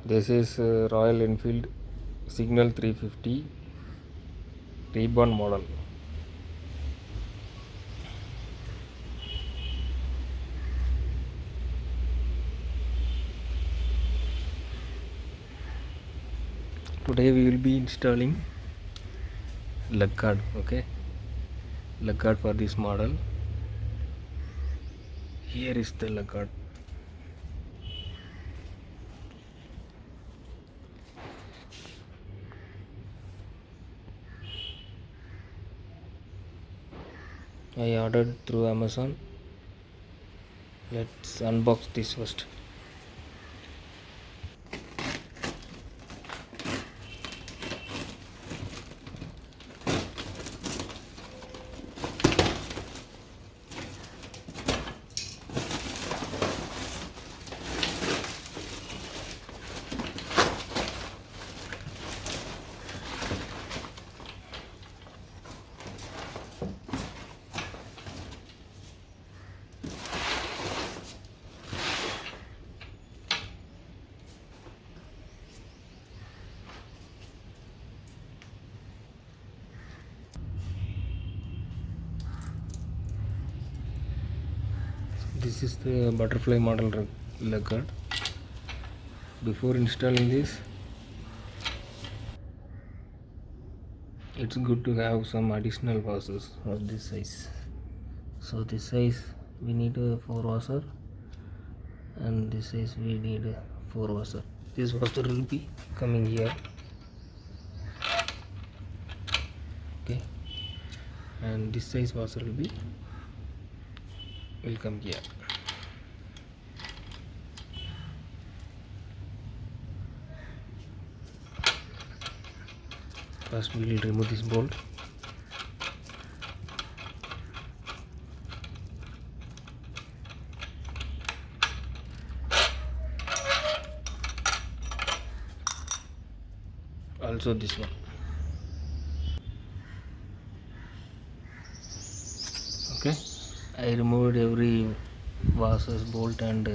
This is Royal Enfield Signal 350 Reborn model. Today we will be installing lug guard. Okay, lug guard for this model. Here is the lug guard. I ordered through Amazon. Let's unbox this first. This is the butterfly model lug guard. Before installing this, it's good to have some additional washes of this size. So this size we need a 4 washer, and this size we need a 4 washer. This washer will be coming here. Okay, and this size washer will come here. First we will remove this bolt. Also this one. Okay, I removed every washer's bolt and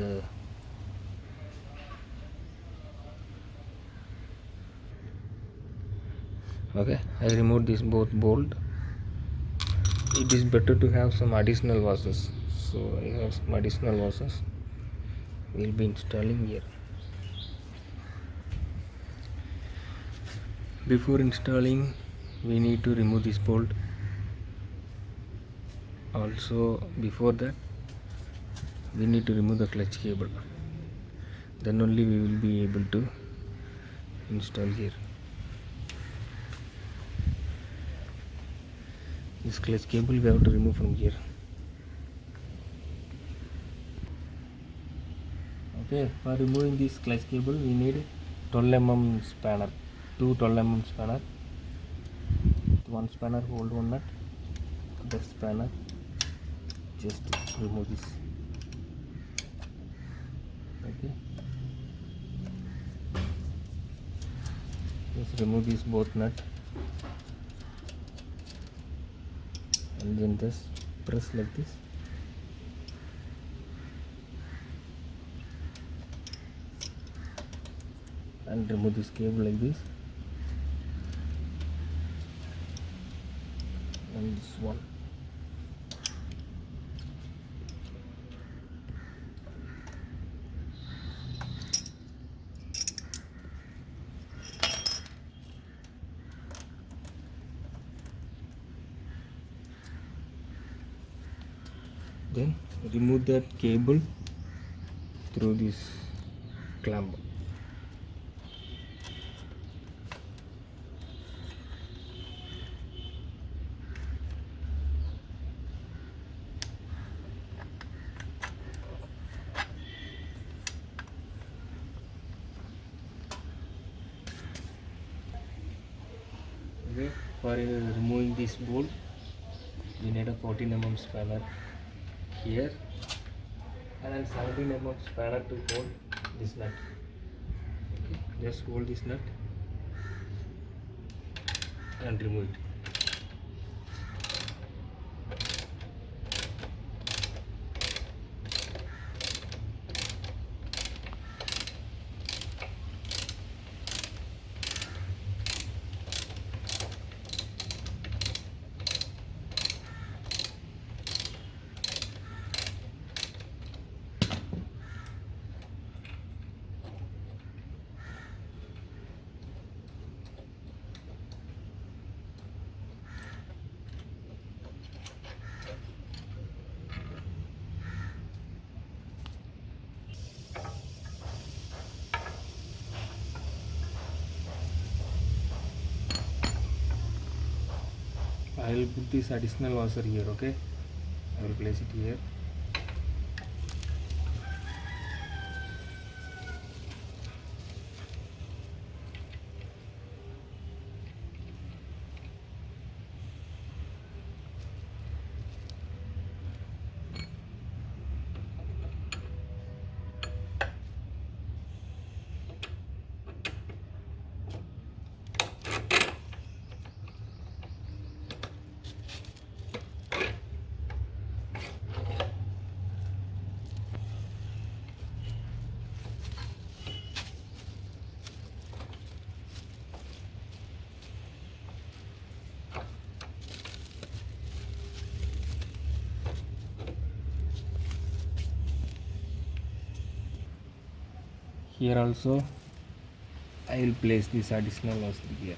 okay, I removed this both bolt. It is better to have some additional washers, so I have some additional washers we'll be installing here. Before installing, we need to remove this bolt. Also, before that, we need to remove the clutch cable. Then only we will be able to install here. This clutch cable we have to remove from here. Okay, for removing this clutch cable we need 12 mm spanner, two 12 mm spanner. One spanner hold one nut, other spanner just remove this. Okay, just remove this both nut and then just press like this. And remove this cable like this, and this one. Then remove that cable through this clamp. Okay, for removing this bolt, we need a 14 mm spanner here, and then 17 mm spanner to hold this nut. Okay, just hold this nut and remove it. I will put this additional washer here. Okay, I will place it here. Here also I will place this additional washer here.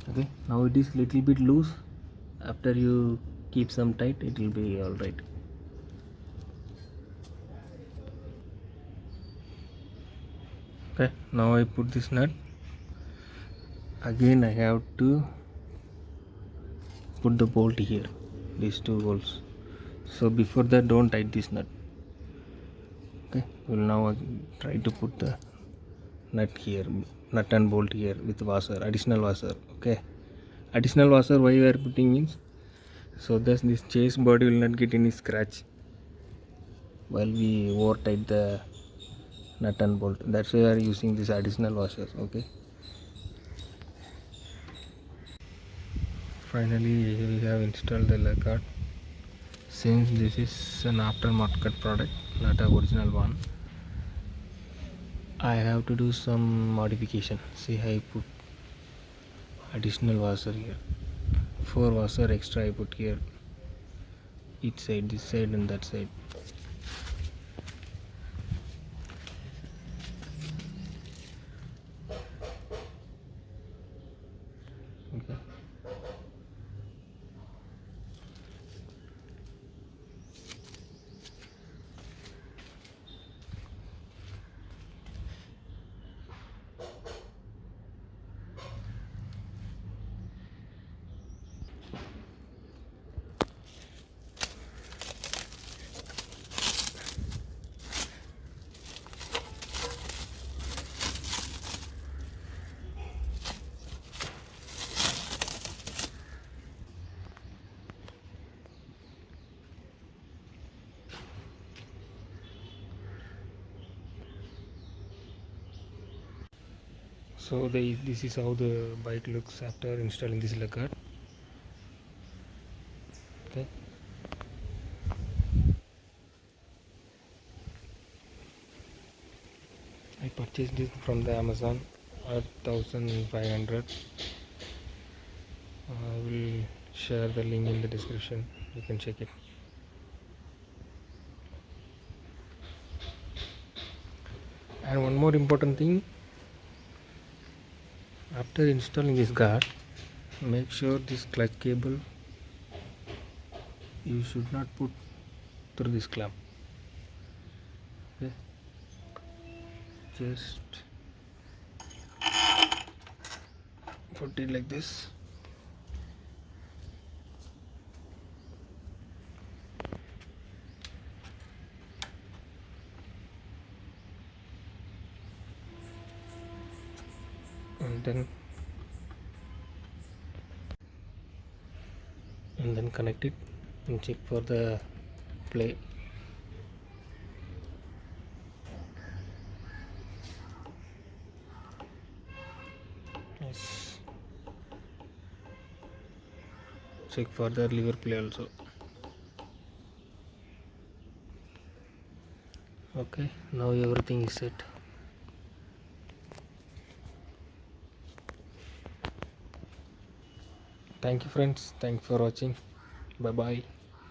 Okay, now it is little bit loose. After you keep some tight, it will be all right. Okay, now I put this nut. Again I have to put the bolt here, these two bolts. So before that, don't tight this nut. Okay, we'll now try to put the nut here, nut and bolt here with washer, additional washer. Okay, additional washer why we are putting means so that this chase body will not get any scratch while we over tight the nut and bolt. That's why we are using this additional washers. Okay, finally we have installed the leg guard. Since this is an aftermarket product, not a original one, I have to do some modification. See, I put additional washer here, 4 washer extra I put here, each side, this side and that side. Okay. So this is how the bike looks after installing this leg guard. Okay. I purchased this from the Amazon at 1500. I will share the link in the description, you can check it. And one more important thing, after installing this guard, make sure this clutch cable you should not put through this clamp. Okay, just put it like this. And then connect it and check for the play. Yes, check for the lever play also. Okay, now everything is set. Thank you friends, thank you for watching. Bye bye.